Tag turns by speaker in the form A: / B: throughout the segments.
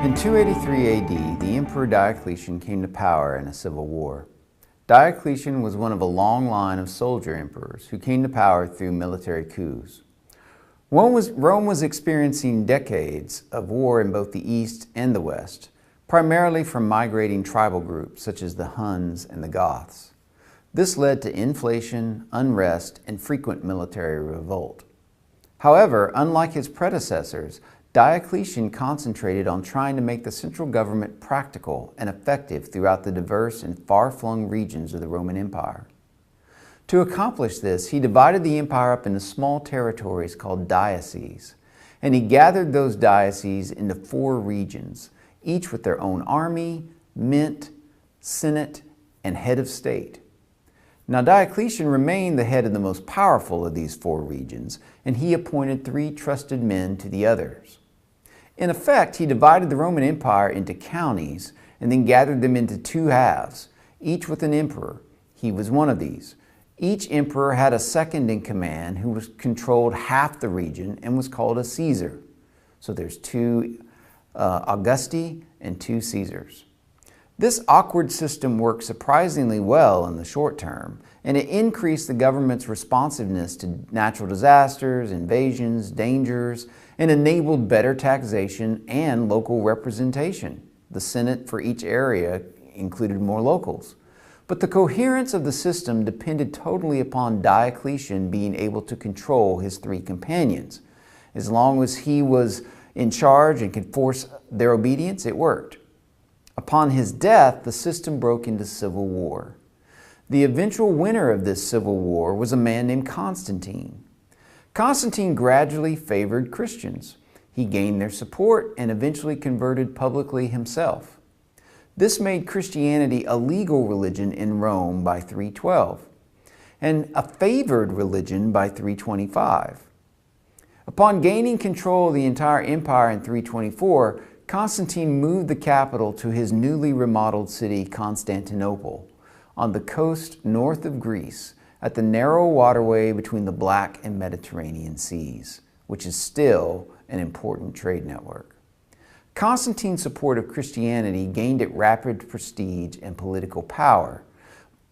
A: In 283 AD, the Emperor Diocletian came to power in a civil war. Diocletian was one of a long line of soldier emperors who came to power through military coups. Rome was experiencing decades of war in both the East and the West, primarily from migrating tribal groups such as the Huns and the Goths. This led to inflation, unrest, and frequent military revolt. However, unlike his predecessors, Diocletian concentrated on trying to make the central government practical and effective throughout the diverse and far-flung regions of the Roman Empire. To accomplish this, he divided the empire up into small territories called dioceses, and he gathered those dioceses into 4 regions, each with their own army, mint, senate, and head of state. Now Diocletian remained the head of the most powerful of these 4 regions, and he appointed 3 trusted men to the others. In effect, he divided the Roman Empire into counties and then gathered them into 2 halves, each with an emperor. He was one of these. Each emperor had a second in command who controlled half the region and was called a Caesar. So there's 2 Augusti and 2 Caesars. This awkward system worked surprisingly well in the short term, and it increased the government's responsiveness to natural disasters, invasions, dangers, and enabled better taxation and local representation. The Senate for each area included more locals. But the coherence of the system depended totally upon Diocletian being able to control his 3 companions. As long as he was in charge and could force their obedience, it worked. Upon his death, the system broke into civil war. The eventual winner of this civil war was a man named Constantine. Constantine gradually favored Christians. He gained their support and eventually converted publicly himself. This made Christianity a legal religion in Rome by 312 and a favored religion by 325. Upon gaining control of the entire empire in 324, Constantine moved the capital to his newly remodeled city, Constantinople, on the coast north of Greece, at the narrow waterway between the Black and Mediterranean seas, which is still an important trade network. Constantine's support of Christianity gained it rapid prestige and political power,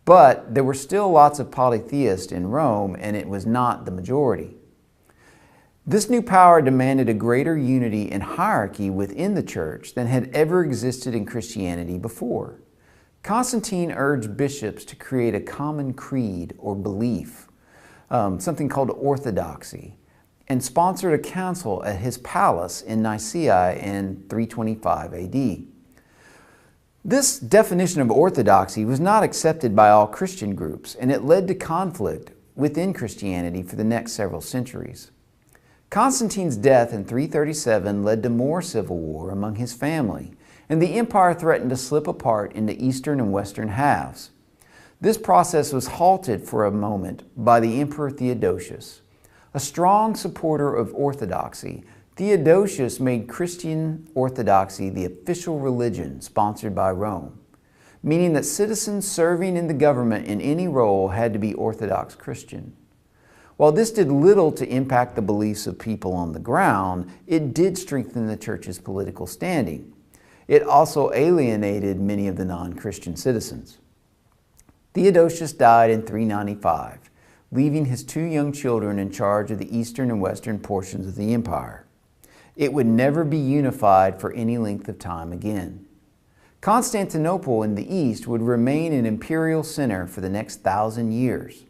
A: but there were still lots of polytheists in Rome, and it was not the majority. This new power demanded a greater unity and hierarchy within the church than had ever existed in Christianity before. Constantine urged bishops to create a common creed or belief, something called orthodoxy, and sponsored a council at his palace in Nicaea in 325 AD. This definition of orthodoxy was not accepted by all Christian groups, and it led to conflict within Christianity for the next several centuries. Constantine's death in 337 led to more civil war among his family, and the empire threatened to slip apart into eastern and western halves. This process was halted for a moment by the Emperor Theodosius. A strong supporter of orthodoxy, Theodosius made Christian orthodoxy the official religion sponsored by Rome, meaning that citizens serving in the government in any role had to be Orthodox Christian. While this did little to impact the beliefs of people on the ground, it did strengthen the church's political standing. It also alienated many of the non-Christian citizens. Theodosius died in 395, leaving his 2 young children in charge of the eastern and western portions of the empire. It would never be unified for any length of time again. Constantinople in the east would remain an imperial center for the next 1,000 years.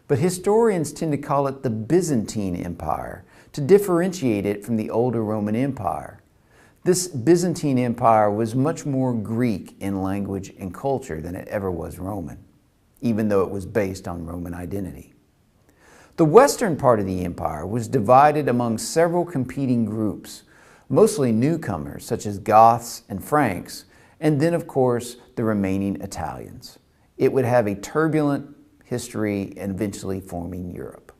A: But historians tend to call it the Byzantine Empire to differentiate it from the older Roman Empire. This Byzantine Empire was much more Greek in language and culture than it ever was Roman, even though it was based on Roman identity. The western part of the empire was divided among several competing groups, mostly newcomers such as Goths and Franks, and then of course the remaining Italians. It would have a turbulent history and eventually forming Europe.